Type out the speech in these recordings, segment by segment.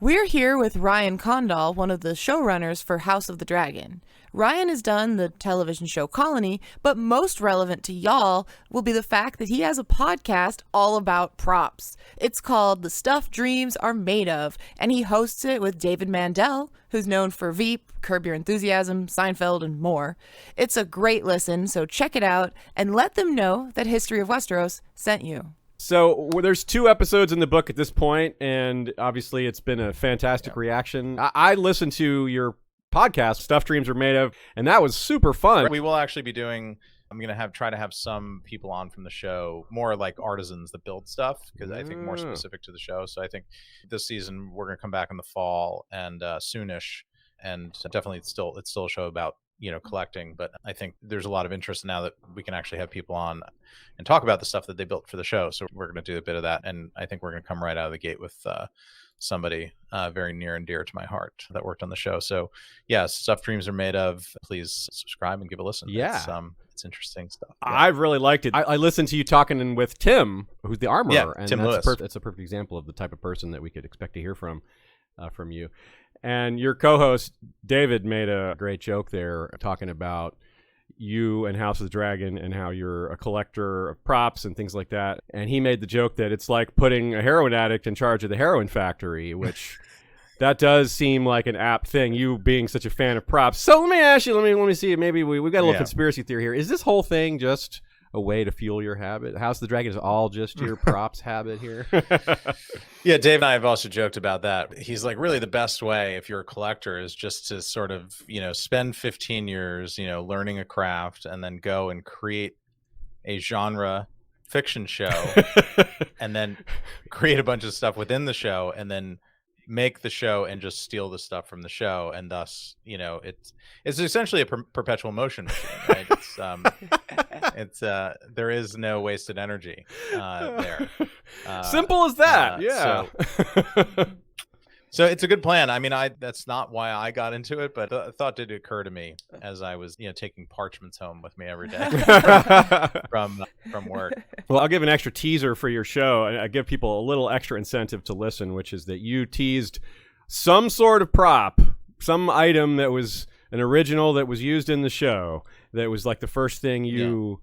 We're here with Ryan Condal, one of the showrunners for House of the Dragon. Ryan has done the television show Colony, but most relevant to y'all will be the fact that he has a podcast all about props. It's called The Stuff Dreams Are Made Of, and he hosts it with David Mandel, who's known for Veep, Curb Your Enthusiasm, Seinfeld, and more. It's a great listen, so check it out and let them know that History of Westeros sent you. So there's 2 episodes in the book at this point, and obviously it's been a fantastic reaction. I listened to your podcast, Stuff Dreams Are Made Of, and that was super fun. We will actually be doing, I'm going to try to have some people on from the show, more like artisans that build stuff, because I think more specific to the show. So I think this season we're going to come back in the fall and soonish, and definitely it's still a show about collecting, but I think there's a lot of interest now that we can actually have people on and talk about the stuff that they built for the show. So we're going to do a bit of that, and I think we're going to come right out of the gate with somebody very near and dear to my heart that worked on the show. So yeah, Stuff Dreams Are Made Of. Please subscribe and give a listen. Yeah, it's interesting stuff. Yeah. I've really liked it. I listened to you talking with Tim, who's the armorer, yeah, and Tim that's Lewis. It's a perfect example of the type of person that we could expect to hear from you. And your co-host, David, made a great joke there talking about you and House of the Dragon and how you're a collector of props and things like that. And he made the joke that it's like putting a heroin addict in charge of the heroin factory, which that does seem like an apt thing, you being such a fan of props. So let me ask you, let me see, maybe we got a little conspiracy theory here. Is this whole thing just a way to fuel your habit? House of the Dragon is all just your props habit here? Yeah, Dave and I have also joked about that. He's like, really the best way if you're a collector is just to sort of, spend 15 years, learning a craft and then go and create a genre fiction show and then create a bunch of stuff within the show and then make the show and just steal the stuff from the show, and thus it's essentially a perpetual motion machine, right? There is no wasted energy there. Simple as that. Yeah. So it's a good plan. I mean, that's not why I got into it, but the thought did occur to me as I was, taking parchments home with me every day from work. Well, I'll give an extra teaser for your show, and I give people a little extra incentive to listen, which is that you teased some sort of prop, some item that was an original that was used in the show, that was like the first thing you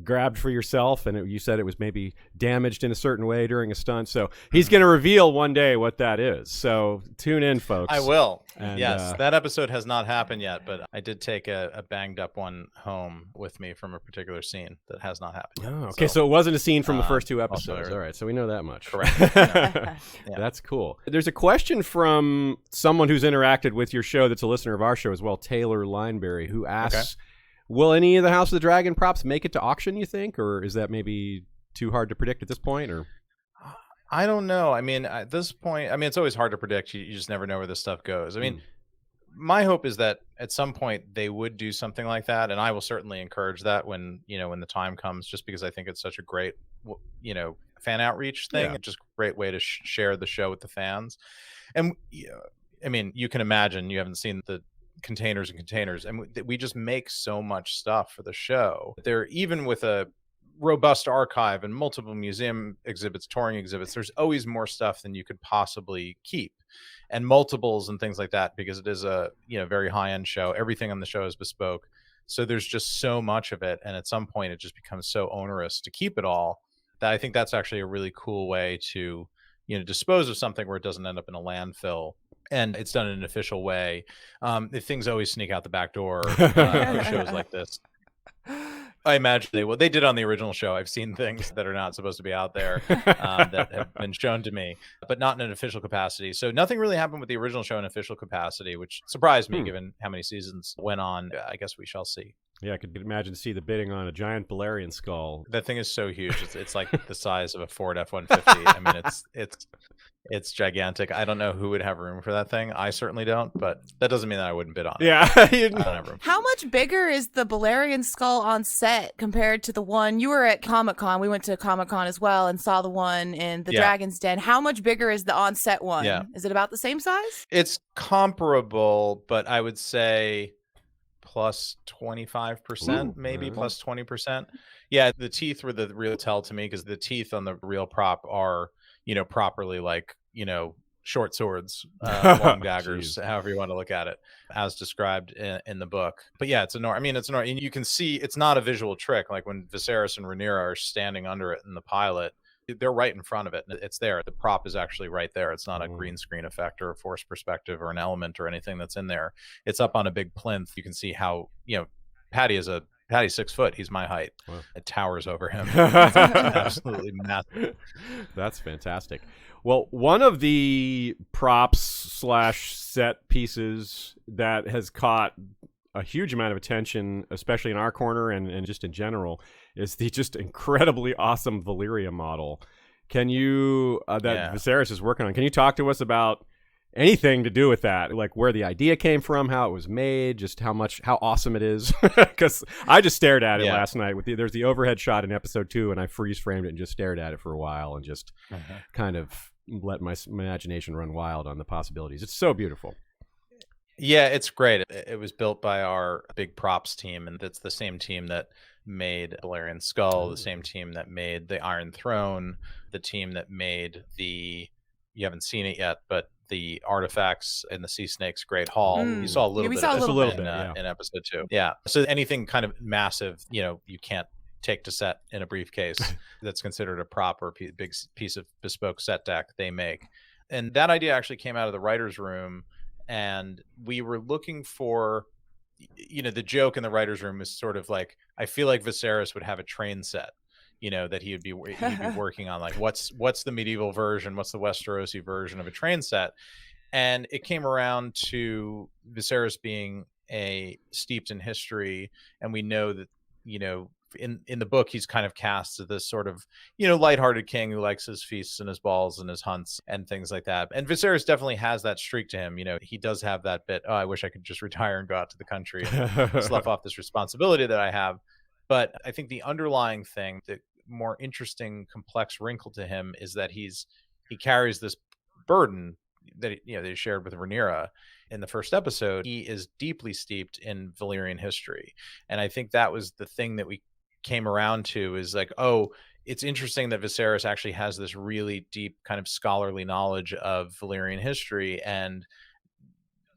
grabbed for yourself, and you said it was maybe damaged in a certain way during a stunt. So he's going to reveal one day what that is. So tune in, folks. I will. And, yes, that episode has not happened yet, but I did take a banged up one home with me from a particular scene that has not happened yet. Oh, okay, so it wasn't a scene from the first 2 episodes. All right, so we know that much. Correct. Yeah. That's cool. There's a question from someone who's interacted with your show that's a listener of our show as well, Taylor Lineberry, who asks, will any of the House of the Dragon props make it to auction, you think? Or is that maybe too hard to predict at this point? Or I don't know. I mean, at this point, it's always hard to predict. You just never know where this stuff goes. I mean, my hope is that at some point they would do something like that. And I will certainly encourage that when the time comes, just because I think it's such a great, fan outreach thing. It's just a great way to share the show with the fans. And I mean, you can imagine, you haven't seen the containers and containers, and we just make so much stuff for the show. They're, even with a robust archive and multiple museum exhibits, touring exhibits, there's always more stuff than you could possibly keep, and multiples and things like that, because it is a very high-end show. Everything on the show is bespoke, so there's just so much of it, and at some point it just becomes so onerous to keep it all that I think that's actually a really cool way to dispose of something where it doesn't end up in a landfill. And it's done in an official way. If things always sneak out the back door for shows like this, I imagine they did on the original show. I've seen things that are not supposed to be out there that have been shown to me, but not in an official capacity. So nothing really happened with the original show in official capacity, which surprised me given how many seasons went on. I guess we shall see. Yeah, I could imagine see the bidding on a giant Valyrian skull. That thing is so huge. It's like the size of a Ford F-150. I mean, it's gigantic. I don't know who would have room for that thing. I certainly don't, but that doesn't mean that I wouldn't bid on it. Yeah. I don't have room. How much bigger is the Valyrian skull on set compared to the one you were at Comic-Con? We went to Comic-Con as well and saw the one in the Dragon's Den. How much bigger is the on-set one? Yeah. Is it about the same size? It's comparable, but I would say plus 25%, maybe plus 20%. Yeah, the teeth were the real tell to me, because the teeth on the real prop are, properly like, short swords, long daggers, Jeez. however you want to look at it, as described in the book. But yeah, it's enormous. I mean, it's enormous. And you can see it's not a visual trick. Like when Viserys and Rhaenyra are standing under it in the pilot, they're right in front of it. It's there. The prop is actually right there. It's not a green screen effect or a forced perspective or an element or anything that's in there. It's up on a big plinth. You can see how, Patty's 6 foot. He's my height. Wow. It towers over him. Absolutely massive. That's fantastic. Well, one of the props / set pieces that has caught a huge amount of attention, especially in our corner and just in general, is the just incredibly awesome Valyria model. Can you, Viserys is working on, can you talk to us about anything to do with that? Like where the idea came from, how it was made, just how awesome it is? Because I just stared at it last night. There's the overhead shot in episode 2, and I freeze framed it and just stared at it for a while and just kind of let my imagination run wild on the possibilities. It's so beautiful. Yeah, it's great. It was built by our big props team, and it's the same team that made Valyrian Skull, the same team that made the Iron Throne, the team that made you haven't seen it yet, but the artifacts in the Sea Snake's Great Hall. You saw a little bit in episode 2. Yeah. So anything kind of massive, you can't take to set in a briefcase that's considered a prop or a big piece of bespoke set deck they make. And that idea actually came out of the writer's room. And we were looking for, the joke in the writer's room is sort of like, I feel like Viserys would have a train set, that he'd be working on, like what's the medieval version, what's the Westerosi version of a train set. And it came around to Viserys being steeped in history. And we know that, in the book, he's kind of cast as this sort of, lighthearted king who likes his feasts and his balls and his hunts and things like that. And Viserys definitely has that streak to him. He does have that bit, I wish I could just retire and go out to the country and slough off this responsibility that I have. But I think the underlying thing, the more interesting, complex wrinkle to him is that he carries this burden that they shared with Rhaenyra in the first episode. He is deeply steeped in Valyrian history. And I think that was the thing that we came around to, is like, it's interesting that Viserys actually has this really deep kind of scholarly knowledge of Valyrian history and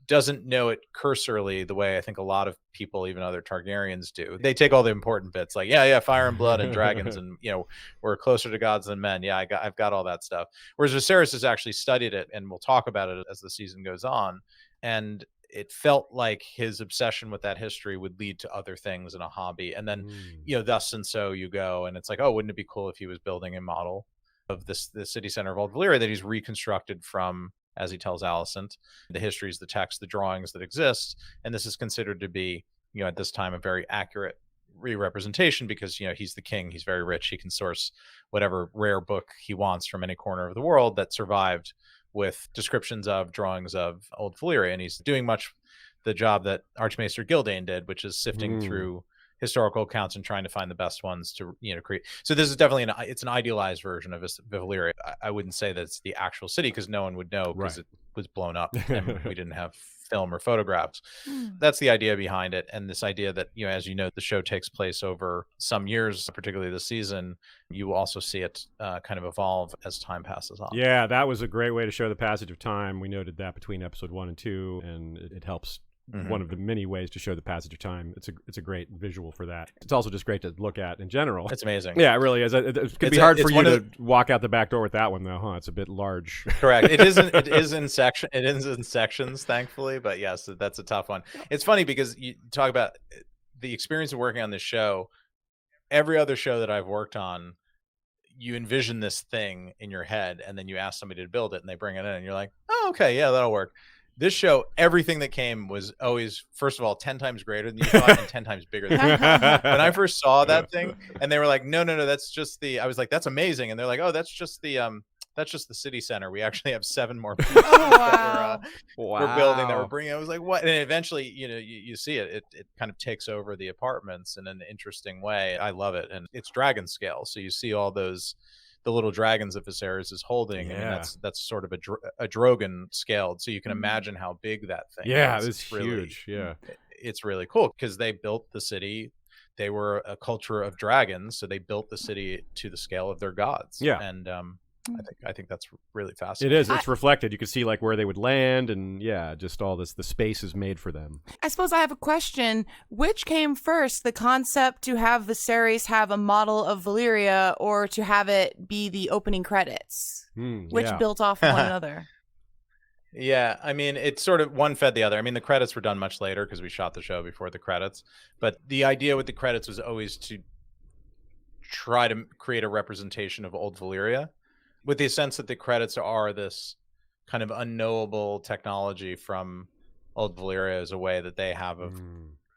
doesn't know it cursorily the way I think a lot of people, even other Targaryens, do. They take all the important bits, like fire and blood and dragons, and we're closer to gods than men. I've got all that stuff. Whereas Viserys has actually studied it, and we'll talk about it as the season goes on. And it felt like his obsession with that history would lead to other things in a hobby. And then, thus and so you go, and it's like, wouldn't it be cool if he was building a model of the city center of Old Valyria that he's reconstructed from, as he tells Alicent, the histories, the texts, the drawings that exist. And this is considered to be, at this time, a very accurate re-representation because, he's the king, he's very rich, he can source whatever rare book he wants from any corner of the world that survived with descriptions of, drawings of Old Valyria. And he's doing much the job that Archmaester Gildane did, which is sifting through historical accounts and trying to find the best ones to create. So this is definitely it's an idealized version of Valyria. I wouldn't say that it's the actual city because no one would know because it was blown up and we didn't have film or photographs. That's the idea behind it. And this idea that, as you know, the show takes place over some years, particularly this season, you will also see it kind of evolve as time passes on. Yeah, that was a great way to show the passage of time. We noted that between episode 1 and 2, and it helps. One of the many ways to show the passage of time. It's a great visual for that. It's also just great to look at in general. It's amazing. Yeah, it really is. It could be hard for you to walk out the back door with that one, though, huh? It's a bit large. Correct. It is in sections, thankfully. But yes, that's a tough one. It's funny because you talk about the experience of working on this show. Every other show that I've worked on, you envision this thing in your head, and then you ask somebody to build it, and they bring it in, and you're like, oh, okay, yeah, that'll work. This show, everything that came was always, first of all, 10 times greater than you thought and 10 times bigger than you thought. When I first saw that thing, and they were like, no, that's just I was like, that's amazing. And they're like, oh, that's just the city center. We actually have 7 more people that we're building that we're bringing. I was like, what? And eventually, you see it kind of takes over the apartments in an interesting way. I love it. And it's dragon scale. So you see all the little dragons that Viserys is holding. Yeah. And that's sort of a Drogon scaled. So you can imagine how big that thing is. Yeah, it's really huge. Yeah. It's really cool because they built the city. They were a culture of dragons. So they built the city to the scale of their gods. Yeah. And I think that's really It fascinating. is. It's reflected. You can see like where they would land, and just all this. The space is made for them. I suppose I have a question. Which came first, the concept to have the series have a model of Valyria, or to have it be the opening credits? Which built off of one another? Yeah, I mean, it's sort of one fed the other. I mean, the credits were done much later because we shot the show before the credits. But the idea with the credits was always to try to create a representation of old Valyria, with the sense that the credits are this kind of unknowable technology from old Valyria as a way that they have of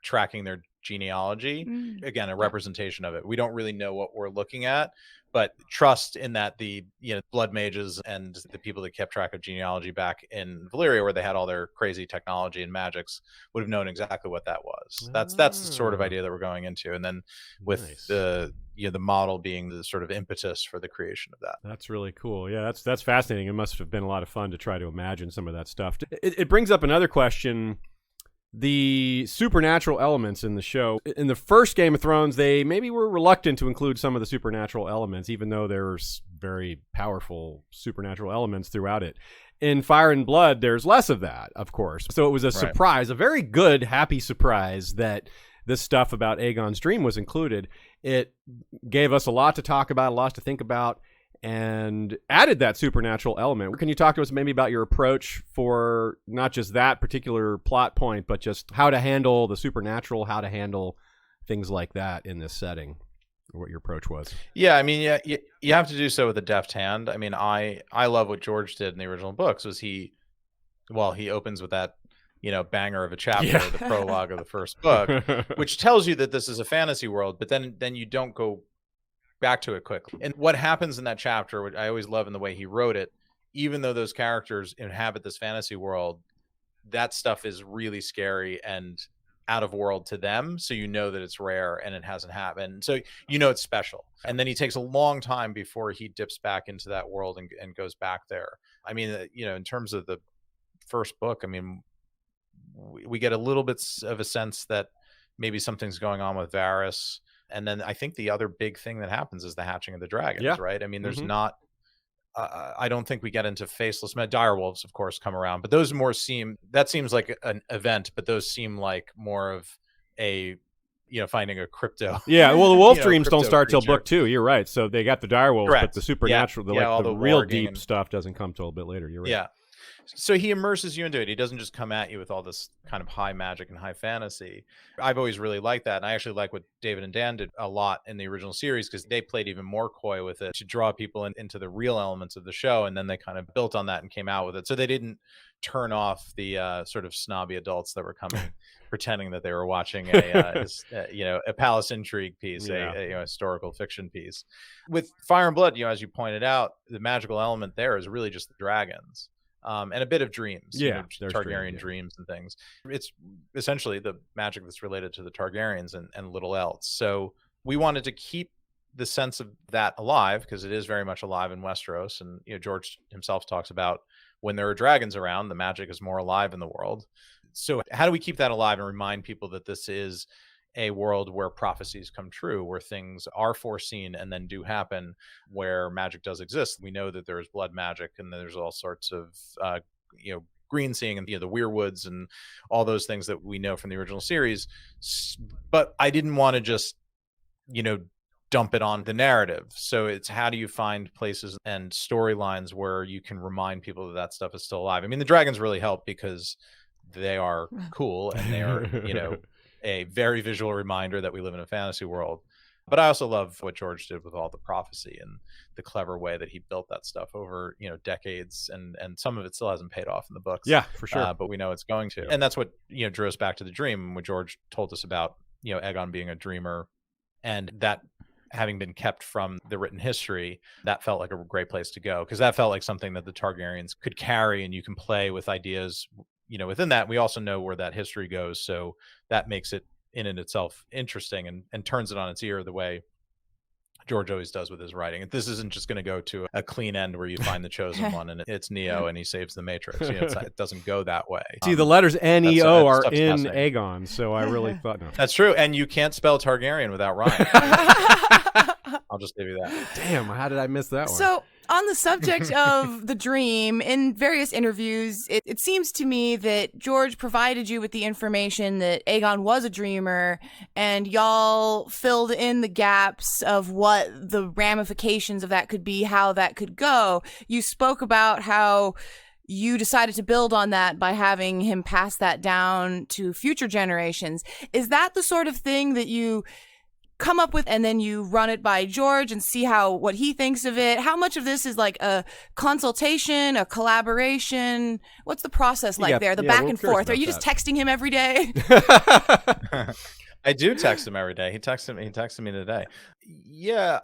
tracking their genealogy. Again, a representation of it. We don't really know what we're looking at, but trust in that the blood mages and the people that kept track of genealogy back in Valyria, where they had all their crazy technology and magics, would have known exactly what that was. That's the sort of idea that we're going into. And then with the model being the sort of impetus for the creation of that. That's really cool. Yeah, that's fascinating. It must have been a lot of fun to try to imagine some of that stuff. It brings up another question. The supernatural elements in the show. In the first Game of Thrones, they maybe were reluctant to include some of the supernatural elements, even though there's very powerful supernatural elements throughout it. In Fire and Blood, there's less of that, of course. So it was a surprise, a very good, happy surprise that this stuff about Aegon's dream was included. It gave us a lot to talk about, a lot to think about, and added that supernatural element. Can you talk to us maybe about your approach for not just that particular plot point, but just how to handle the supernatural, how to handle things like that in this setting, or what your approach was? Yeah, I mean, you have to do so with a deft hand. I mean, I love what George did in the original books. Was he opens with that banger of a chapter, the prologue of the first book, which tells you that this is a fantasy world, but then you don't go back to it quickly. And what happens in that chapter, which I always love in the way he wrote it, even though those characters inhabit this fantasy world, that stuff is really scary and out of world to them. So that it's rare and it hasn't happened. So it's special. And then he takes a long time before he dips back into that world and goes back there. I mean, in terms of the first book, I mean, we get a little bit of a sense that maybe something's going on with Varys. And then I think the other big thing that happens is the hatching of the dragons, right? I mean, there's not, I don't think we get into faceless direwolves, of course, come around, but those that seems like an event, but those seem like more of a, finding a crypto. Yeah, well, the wolf dreams don't start till book 2. You're right. So they got the direwolves, but the supernatural, the real deep stuff doesn't come till a bit later. You're right. Yeah. So he immerses you into it. He doesn't just come at you with all this kind of high magic and high fantasy. I've always really liked that. And I actually like what David and Dan did a lot in the original series, because they played even more coy with it to draw people into the real elements of the show. And then they kind of built on that and came out with it. So they didn't turn off the sort of snobby adults that were coming, pretending that they were watching a palace intrigue piece, a historical fiction piece. With Fire and Blood, as you pointed out, the magical element there is really just the dragons. And a bit of dreams, Targaryen dreams and things. It's essentially the magic that's related to the Targaryens and little else. So we wanted to keep the sense of that alive, because it is very much alive in Westeros. And George himself talks about when there are dragons around, the magic is more alive in the world. So how do we keep that alive and remind people that this is a world where prophecies come true, where things are foreseen and then do happen, where magic does exist? We know that there's blood magic, and there's all sorts of green seeing and the weirwoods and all those things that we know from the original series. But I didn't want to just dump it on the narrative. So it's, how do you find places and storylines where you can remind people that stuff is still alive? I mean, the dragons really help because they are cool and they are a very visual reminder that we live in a fantasy world. But I also love what George did with all the prophecy and the clever way that he built that stuff over decades, and some of it still hasn't paid off in the books. Yeah, for sure. But we know it's going to. And that's what drew us back to the dream when George told us about Aegon being a dreamer, and that having been kept from the written history, that felt like a great place to go, because that felt like something that the Targaryens could carry, and you can play with ideas within that. We also know where that history goes, so that makes it in and itself interesting and turns it on its ear the way George always does with his writing. This isn't just going to go to a clean end where you find the chosen one and it's Neo and he saves the Matrix. It doesn't go that way. See, the letters N-E-O are in Aegon, so I really thought no. That's true, and you can't spell Targaryen without rhyme. I'll just give you that. Damn, how did I miss that one? So, on the subject of the dream, in various interviews, it seems to me that George provided you with the information that Aegon was a dreamer, and y'all filled in the gaps of what the ramifications of that could be, how that could go. You spoke about how you decided to build on that by having him pass that down to future generations. Is that the sort of thing that you come up with and then you run it by George and see what he thinks of it? How much of this is like a consultation, a collaboration? What's the process like there? The back and forth? Are you just texting him every day? I do text him every day. He texted me today. Yeah,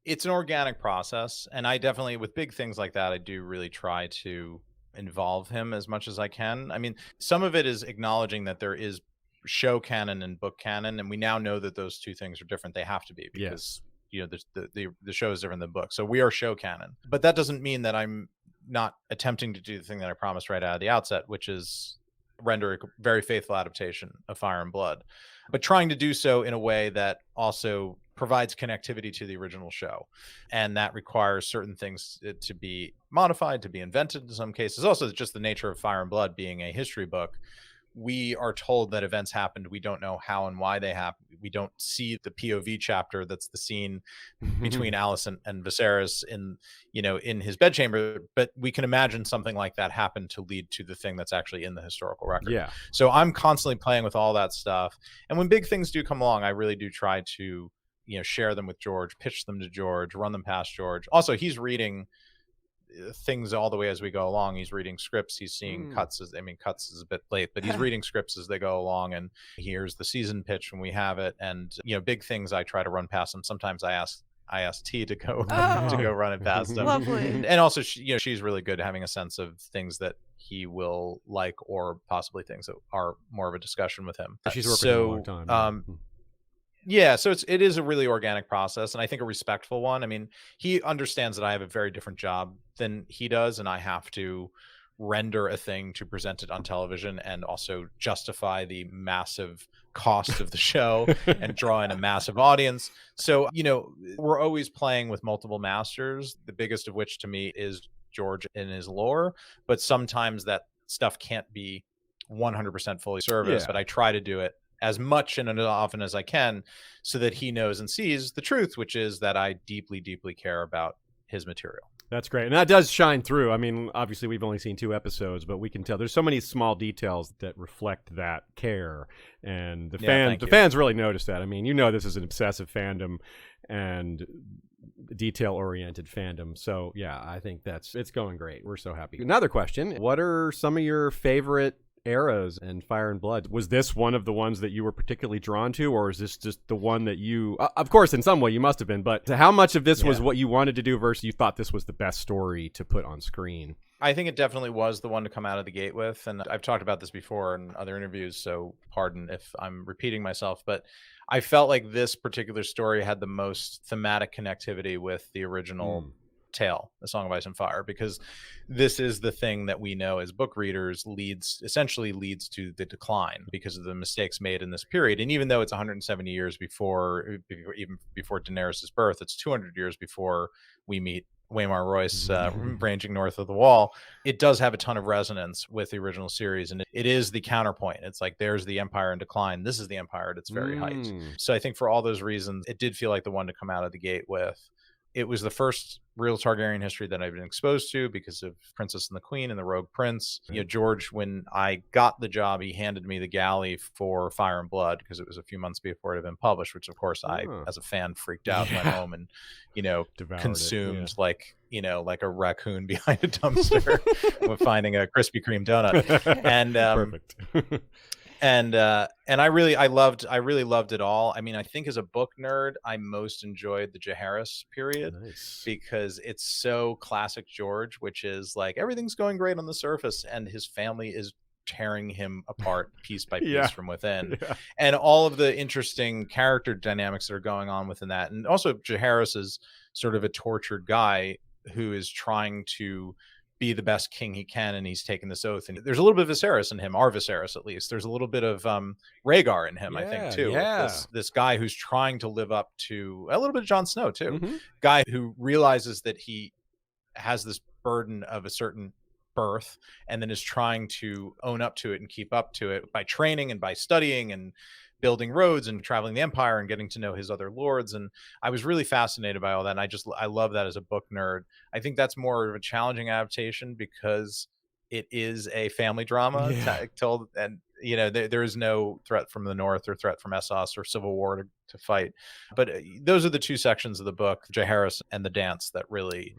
it's an organic process, and I definitely, with big things like that, I do really try to involve him as much as I can. I mean, some of it is acknowledging that there is show canon and book canon, and we now know that those two things are different. They have to be, because the show is different than the book. So we are show canon, but that doesn't mean that I'm not attempting to do the thing that I promised right out of the outset, which is render a very faithful adaptation of Fire and Blood, but trying to do so in a way that also provides connectivity to the original show. And that requires certain things to be modified, to be invented in some cases. Also, just the nature of Fire and Blood being a history book, we are told that events happened. We don't know how and why they happened. We don't see the POV chapter. That's the scene between Alicent and Viserys in his bedchamber. But we can imagine something like that happened to lead to the thing that's actually in the historical record. Yeah. So I'm constantly playing with all that stuff. And when big things do come along, I really do try to, share them with George, pitch them to George, run them past George. Also, he's reading things all the way as we go along. He's reading scripts. He's seeing cuts. Cuts is a bit late, but he's reading scripts as they go along, and he hears the season pitch when we have it. And big things I try to run past him. Sometimes I ask T to go to go run it past him. Lovely. And also, she's really good at having a sense of things that he will like, or possibly things that are more of a discussion with him. She's working for a long time. Yeah, so it is a really organic process, and I think a respectful one. I mean, he understands that I have a very different job than he does, and I have to render a thing to present it on television and also justify the massive cost of the show and draw in a massive audience. So, we're always playing with multiple masters, the biggest of which to me is George in his lore, but sometimes that stuff can't be 100% fully serviced, but I try to do it as much and as often as I can so that he knows and sees the truth, which is that I deeply, deeply care about his material. That's great. And that does shine through. I mean, obviously we've only seen 2 episodes, but we can tell there's so many small details that reflect that care. And the fans really notice that. I mean, this is an obsessive fandom and detail-oriented fandom. So yeah, I think it's going great. We're so happy. Another question. What are some of your favorite eras in Fire and Blood? Was this one of the ones that you were particularly drawn to, or is this just the one that you of course in some way you must have been, but how much of this was what you wanted to do versus you thought this was the best story to put on screen? I think it definitely was the one to come out of the gate with, and I've talked about this before in other interviews, so pardon if I'm repeating myself, but I felt like this particular story had the most thematic connectivity with the original tale, The Song of Ice and Fire, because this is the thing that we know as book readers essentially leads to the decline because of the mistakes made in this period. And even though it's 170 years even before Daenerys' birth, it's 200 years before we meet Waymar Royce ranging north of the Wall. It does have a ton of resonance with the original series, and it is the counterpoint. It's like there's the Empire in decline, this is the Empire at its very height. So I think for all those reasons, it did feel like the one to come out of the gate with. It was the first real Targaryen history that I've been exposed to because of Princess and the Queen and the Rogue Prince. George, when I got the job, he handed me the gally for Fire and Blood because it was a few months before it had been published, which of course I, as a fan, freaked out, went home and, devoured consumed like a raccoon behind a dumpster with finding a Krispy Kreme donut. And perfect. And I really loved it all. I mean, I think as a book nerd, I most enjoyed the Jaehaerys period because it's so classic George, which is like everything's going great on the surface and his family is tearing him apart piece by piece from within. And all of the interesting character dynamics that are going on within that. And also Jaehaerys is sort of a tortured guy who is trying to be the best king he can, and he's taken this oath. And there's a little bit of Viserys in him, our Viserys at least. There's a little bit of Rhaegar in him, I think, too. Yeah. This guy who's trying to live up to a little bit of Jon Snow, too. Mm-hmm. Guy who realizes that he has this burden of a certain birth, and then is trying to own up to it and keep up to it by training and by studying and building roads and traveling the empire and getting to know his other lords. And I was really fascinated by all that. And I love that as a book nerd. I think that's more of a challenging adaptation because it is a family drama told, and there is no threat from the north or threat from Essos or civil war to fight. But those are the two sections of the book, Jaehaerys and the dance, that really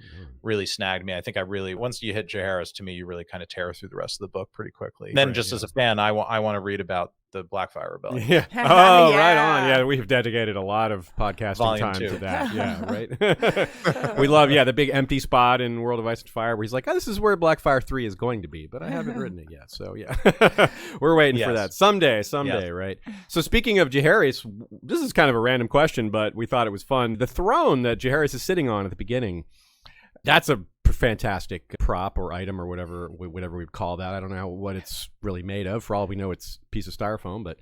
snagged me. I think once you hit Jaehaerys, to me, you really kind of tear through the rest of the book pretty quickly. Then as a fan, I want to read about the Blackfire Rebellion. Yeah. Oh, right on. Yeah, we have dedicated a lot of podcasting Volume time 2. to that. Yeah, right. We love, the big empty spot in World of Ice and Fire where he's like, this is where Blackfire 3 is going to be, but I haven't written it yet. So, yeah. We're waiting for that. Someday, right? So, speaking of Jaehaerys, this is kind of a random question, but we thought it was fun. The throne that Jaehaerys is sitting on at the beginning, that's a fantastic prop or item or whatever we'd call that. I don't know what it's really made of. For all we know, it's a piece of styrofoam. But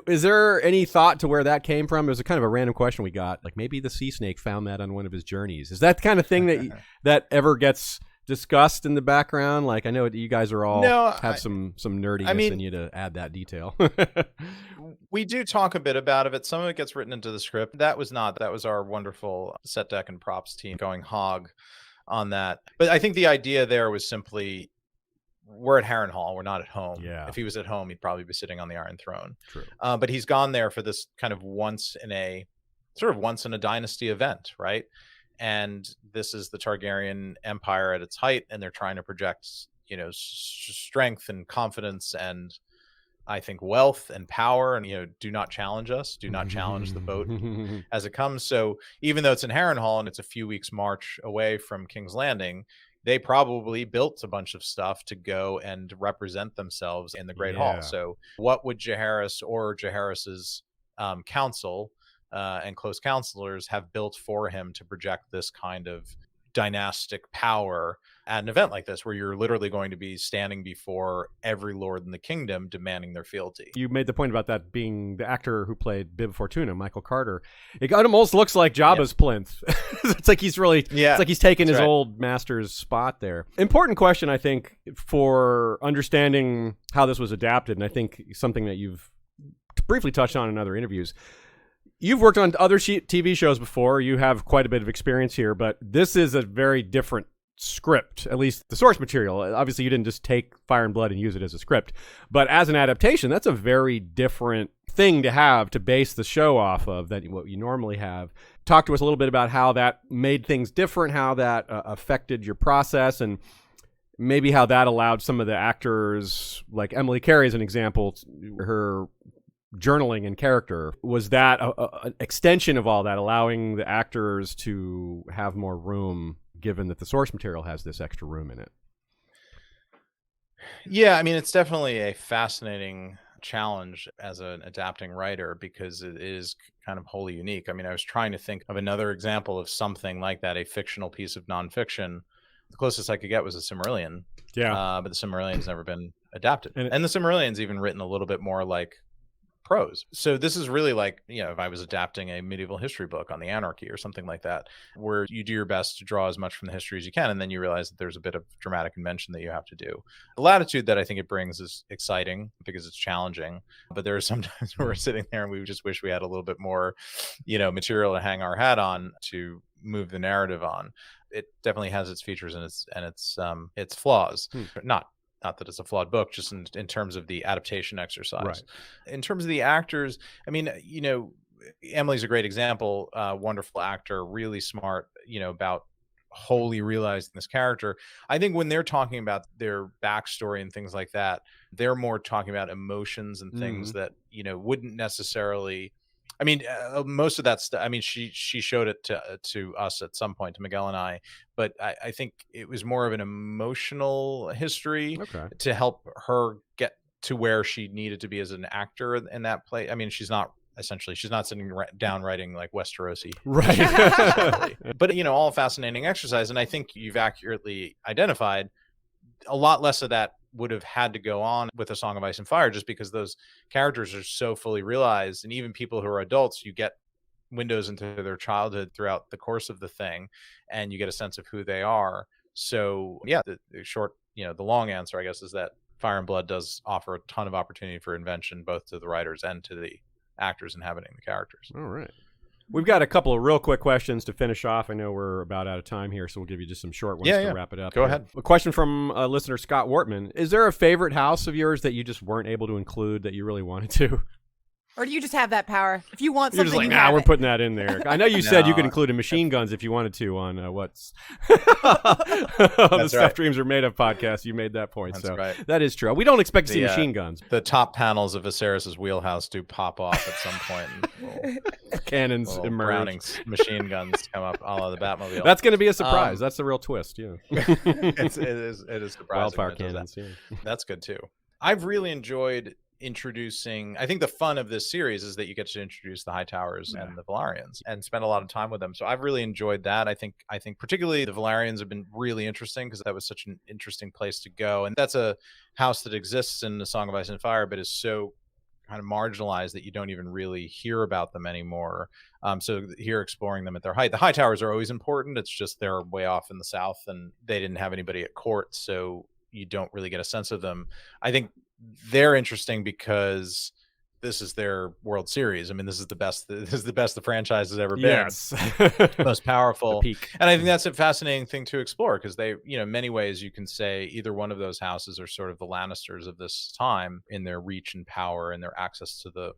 is there any thought to where that came from? It was a kind of a random question we got. Like maybe the sea snake found that on one of his journeys. Is that the kind of thing that ever gets discussed in the background? Like I know you guys are all have some nerdiness in you to add that detail. We do talk a bit about it. Some of it gets written into the script. That was our wonderful set deck and props team going hog on that. But I think the idea there was simply, we're at Harrenhal, we're not at home. Yeah. If he was at home, he'd probably be sitting on the Iron Throne. True. But he's gone there for this kind of once in a dynasty event, right? And this is the Targaryen Empire at its height, and they're trying to project, strength and confidence and I think wealth and power, and do not challenge us, do not challenge the boat as it comes. So even though it's in Harrenhal and it's a few weeks march away from King's Landing, they probably built a bunch of stuff to go and represent themselves in the Great Hall. So what would Jaehaerys or Jaehaerys's council and close counselors have built for him to project this kind of dynastic power at an event like this, where you're literally going to be standing before every lord in the kingdom demanding their fealty? You made the point about that being the actor who played Bib Fortuna, Michael Carter. It almost looks like Jabba's plinth. It's like he's really, it's like he's taken his old master's spot there. Important question, I think, for understanding how this was adapted, and I think something that you've briefly touched on in other interviews. You've worked on other TV shows before. You have quite a bit of experience here, but this is a very different script, at least the source material. Obviously, you didn't just take Fire and Blood and use it as a script, but as an adaptation, that's a very different thing to have to base the show off of than what you normally have. Talk to us a little bit about how that made things different, how that affected your process, and maybe how that allowed some of the actors, like Emily Carey as an example, her journaling and character, was that an extension of all that, allowing the actors to have more room given that the source material has this extra room in it? Yeah, I mean, it's definitely a fascinating challenge as an adapting writer because it is kind of wholly unique. I mean, I was trying to think of another example of something like that, a fictional piece of nonfiction. The closest I could get was a Silmarillion. Yeah. But the Silmarillion's never been adapted. And the Silmarillion's even written a little bit more like prose. So this is really like, if I was adapting a medieval history book on the anarchy or something like that, where you do your best to draw as much from the history as you can, and then you realize that there's a bit of dramatic invention that you have to do. The latitude that I think it brings is exciting because it's challenging, but there are sometimes where we're sitting there and we just wish we had a little bit more, material to hang our hat on to move the narrative on. It definitely has its features and its flaws. Not that it's a flawed book, just in terms of the adaptation exercise. Right. In terms of the actors, I mean, Emily's a great example, wonderful actor, really smart, about wholly realizing this character. I think when they're talking about their backstory and things like that, they're more talking about emotions and things that, wouldn't necessarily, I mean, most of that stuff, I mean, she showed it to us at some point, to Miguel and I, but I think it was more of an emotional history to help her get to where she needed to be as an actor in that play. I mean, she's not sitting down writing like Westerosi. Right. But, all a fascinating exercise. And I think you've accurately identified a lot less of that would have had to go on with A Song of Ice and Fire, just because those characters are so fully realized. And even people who are adults, you get windows into their childhood throughout the course of the thing, and you get a sense of who they are. So yeah, the short, the long answer, I guess, is that Fire and Blood does offer a ton of opportunity for invention, both to the writers and to the actors inhabiting the characters. All right. We've got a couple of real quick questions to finish off. I know we're about out of time here, so we'll give you just some short ones to wrap it up. Go ahead. A question from listener Scott Wortman. Is there a favorite house of yours that you just weren't able to include that you really wanted to? Or do you just have that power? If you want You're something, just like, you have we're it. putting that in there. I know you said you could include machine guns if you wanted to on what's the Stuff Dreams Are Made Of podcast. You made that point. That's so right. that is true. We don't expect to see machine guns. The top panels of Viserys' wheelhouse do pop off at some point. And cannons emerge. Browning's machine guns come up, a la the Batmobile. That's going to be a surprise. That's the real twist. Yeah. it is surprising. Wildfire cannons. That. Yeah. That's good too. I've really enjoyed introducing, I think the fun of this series is that you get to introduce the Hightowers and the Valyrians and spend a lot of time with them. So I've really enjoyed that. I think particularly the Valyrians have been really interesting, because that was such an interesting place to go. And that's a house that exists in The Song of Ice and Fire, but is so kind of marginalized that you don't even really hear about them anymore. So here, exploring them at their height. The Hightowers are always important. It's just they're way off in the south, and they didn't have anybody at court, so you don't really get a sense of them. I think they're interesting because this is their World Series. I mean, this is the best the franchise has ever been. Yes. Most powerful. Peak. And I think that's a fascinating thing to explore, because they, in many ways you can say either one of those houses are sort of the Lannisters of this time in their reach and power and their access to the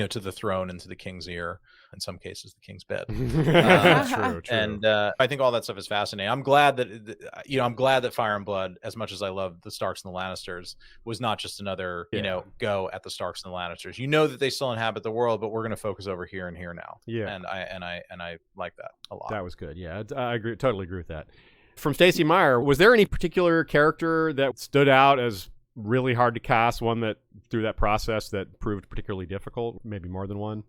to the throne and to the king's ear, in some cases the king's bed. True. And I think all that stuff is fascinating. I'm glad that Fire and Blood, as much as I love the Starks and the Lannisters, was not just another go at the Starks and the Lannisters. That they still inhabit the world, but we're going to focus over here and here now. Yeah. And I like that a lot. That was good. Yeah, I agree. Totally agree with that. From Stacey Meyer, was there any particular character that stood out as really hard to cast, one that through that process that proved particularly difficult, maybe more than one?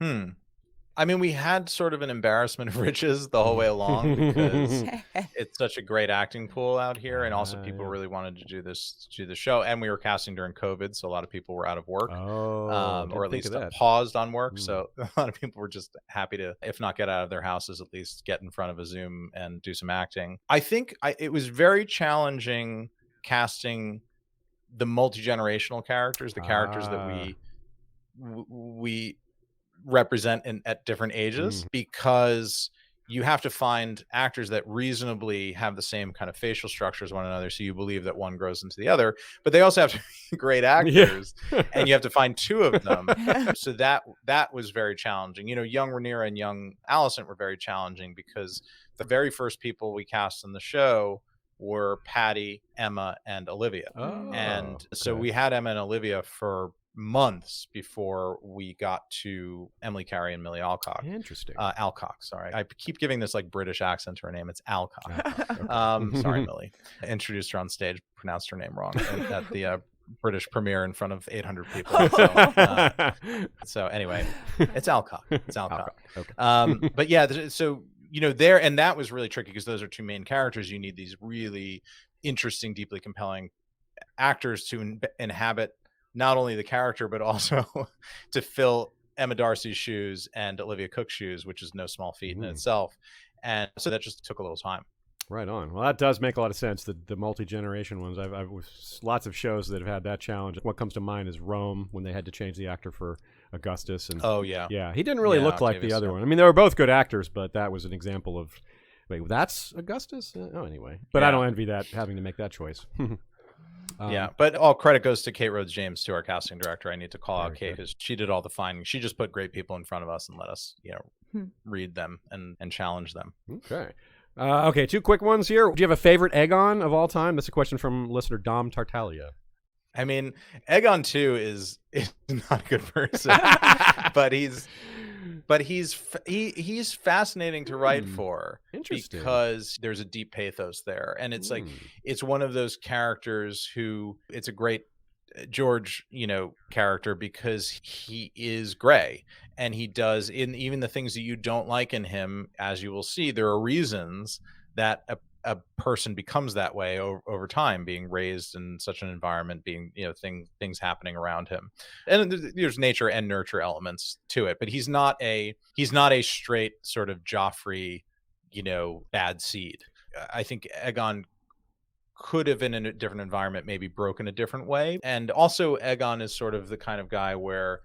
I mean, we had sort of an embarrassment of riches the whole way along, because it's such a great acting pool out here, and also people really wanted to do the show, and we were casting during COVID, so a lot of people were out of work, or at least paused on work. So a lot of people were just happy to, if not get out of their houses, at least get in front of a Zoom and do some acting. I think it was very challenging casting the multi-generational characters, the characters that we represent at different ages, because you have to find actors that reasonably have the same kind of facial structure as one another, so you believe that one grows into the other, but they also have to be great actors. And you have to find two of them. So that was very challenging. Young Rhaenyra and young Alicent were very challenging, because the very first people we cast in the show were Patty, Emma, and Olivia. So we had Emma and Olivia for months before we got to Emily Carey and Millie Alcock. Interesting. Alcock, sorry. I keep giving this like British accent to her name. It's Alcock. Sorry, Millie. I introduced her on stage, pronounced her name wrong at the British premiere in front of 800 people. So anyway, it's Alcock. It's Alcock. Okay. But yeah, so there, and that was really tricky, because those are two main characters. You need these really interesting, deeply compelling actors to inhabit not only the character, but also to fill Emma Darcy's shoes and Olivia Cook's shoes, which is no small feat in itself. And so that just took a little time. Right on. Well, that does make a lot of sense. The multi-generation ones. I've lots of shows that have had that challenge. What comes to mind is Rome, when they had to change the actor for Augustus. And yeah, he didn't really look like the other one. I mean, they were both good actors, but that was an example of, wait, that's Augustus? Anyway. But I don't envy that, having to make that choice. But all credit goes to Kate Rhodes James, to our casting director. I need to call out Kate, because she did all the finding. She just put great people in front of us and let us, read them and challenge them. Okay. Okay, two quick ones here. Do you have a favorite Aegon of all time? That's a question from listener Dom Tartaglia. I mean, Aegon 2 is not a good person, but he's fascinating to write for, because there's a deep pathos there, and it's like it's one of those characters who, it's a great George character, because he is gray, and he does, in even the things that you don't like in him, as you will see, there are reasons that a person becomes that way over time, being raised in such an environment, being, things happening around him. And there's nature and nurture elements to it, but he's not a straight sort of Joffrey, bad seed. I think Aegon could have, in a different environment, maybe broken a different way. And also Aegon is sort of the kind of guy where,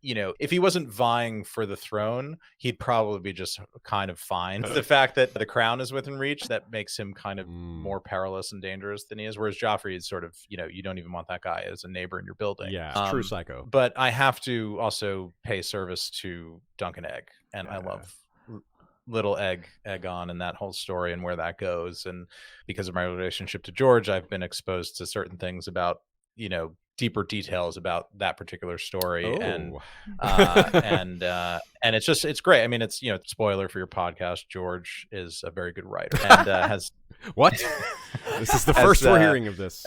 if he wasn't vying for the throne, he'd probably be just kind of fine. The fact that the crown is within reach, that makes him kind of more perilous and dangerous than he is. Whereas Joffrey is sort of, you don't even want that guy as a neighbor in your building. Yeah, true psycho. But I have to also pay service to Duncan Egg. And I love little Aegon and that whole story and where that goes. And because of my relationship to George, I've been exposed to certain things about, deeper details about that particular story. And it's great. I mean, it's, spoiler for your podcast, George is a very good writer and has what this is the first we're hearing of this.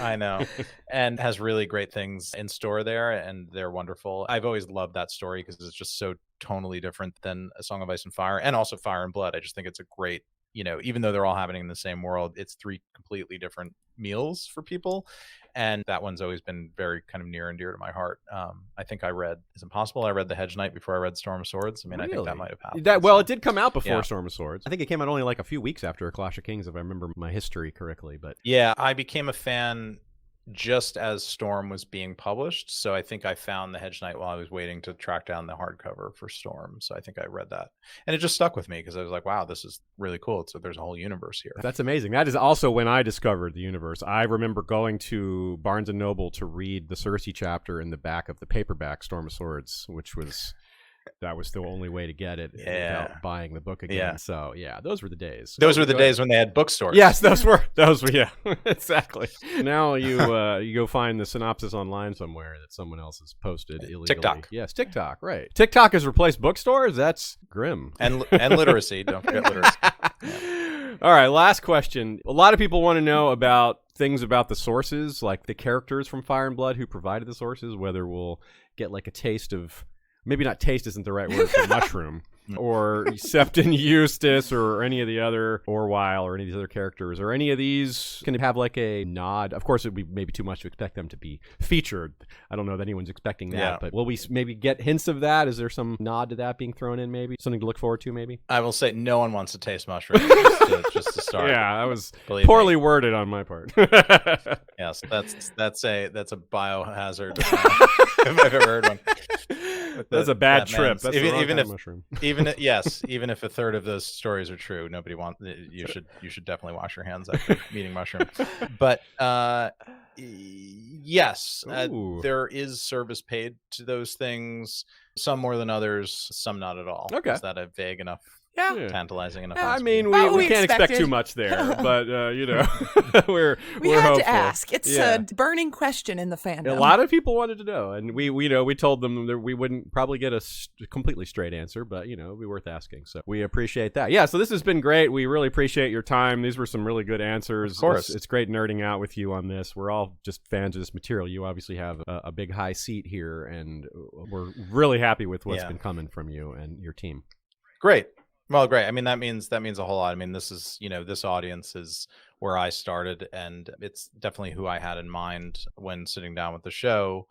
I know, and has really great things in store there, and they're wonderful. I've always loved that story because it's just so tonally different than A Song of Ice and Fire, and also Fire and Blood. I just think it's a great, even though they're all happening in the same world, it's three completely different meals for people. And that one's always been very kind of near and dear to my heart. I think I read The Hedge Knight before I read Storm of Swords. I mean, really? I think that might have happened. It did come out before Storm of Swords. I think it came out only like a few weeks after A Clash of Kings, if I remember my history correctly. But yeah, I became a fan just as Storm was being published. So I think I found The Hedge Knight while I was waiting to track down the hardcover for Storm. So I think I read that. And it just stuck with me because I was like, wow, this is really cool. So there's a whole universe here. That's amazing. That is also when I discovered the universe. I remember going to Barnes & Noble to read the Cersei chapter in the back of the paperback Storm of Swords, which was... that was the only way to get it without buying the book again. Yeah. So those were the days. Those were the days when they had bookstores. Yes, those were yeah, exactly. Now you go find the synopsis online somewhere that someone else has posted illegally. TikTok. Yes, TikTok, right. TikTok has replaced bookstores? That's grim. And literacy, don't forget literacy. Yeah. All right, last question. A lot of people want to know about things about the sources, like the characters from Fire and Blood who provided the sources, whether we'll get like a taste of, maybe not taste isn't the right word for mushroom, or Septon Eustace or any of the other Orwyle or any of these other characters, or any of these can have like a nod. Of course, it would be maybe too much to expect them to be featured. I don't know that anyone's expecting that, but will we maybe get hints of that? Is there some nod to that being thrown in, maybe? Something to look forward to, maybe? I will say no one wants to taste mushrooms, just to start. Yeah, that was poorly worded on my part. Yes, that's a biohazard. If I've ever heard one. That's a bad trip. That's even if mushroom. even if a third of those stories are true, nobody wants. You should definitely wash your hands after eating mushroom. But yes, there is service paid to those things. Some more than others, some not at all. Okay, is that a vague enough? Yeah. Tantalizing enough. Yeah, I mean, we can't expect too much there, but we had hopeful. To ask. It's a burning question in the fandom. A lot of people wanted to know, and we told them that we wouldn't probably get a completely straight answer, but it'd be worth asking. So we appreciate that. Yeah, so this has been great. We really appreciate your time. These were some really good answers. Of course, it's great nerding out with you on this. We're all just fans of this material. You obviously have a big high seat here, and we're really happy with what's been coming from you and your team. Great. Well, great. I mean, that means a whole lot. I mean, this is, this audience is where I started, and it's definitely who I had in mind when sitting down with the show.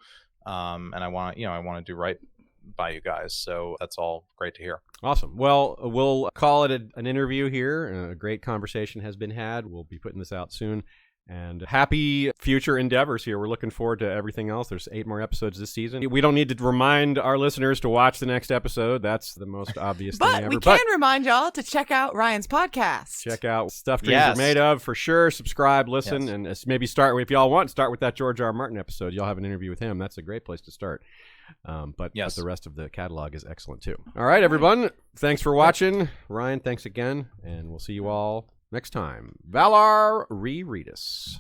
And I want to do right by you guys. So that's all great to hear. Awesome. Well, we'll call it an interview here. A great conversation has been had. We'll be putting this out soon. And happy future endeavors here. We're looking forward to everything else. There's 8 more episodes this season. We don't need to remind our listeners to watch the next episode. That's the most obvious thing ever. But we can remind y'all to check out Ryan's podcast. Check out Stuff Dreams Are Made Of, for sure. Subscribe, listen, and maybe start, if y'all want, start with that George R. R. Martin episode. Y'all have an interview with him. That's a great place to start. But the rest of the catalog is excellent, too. All right, everyone. Thanks for watching. Ryan, thanks again. And we'll see you all next time. Valar Reread Us.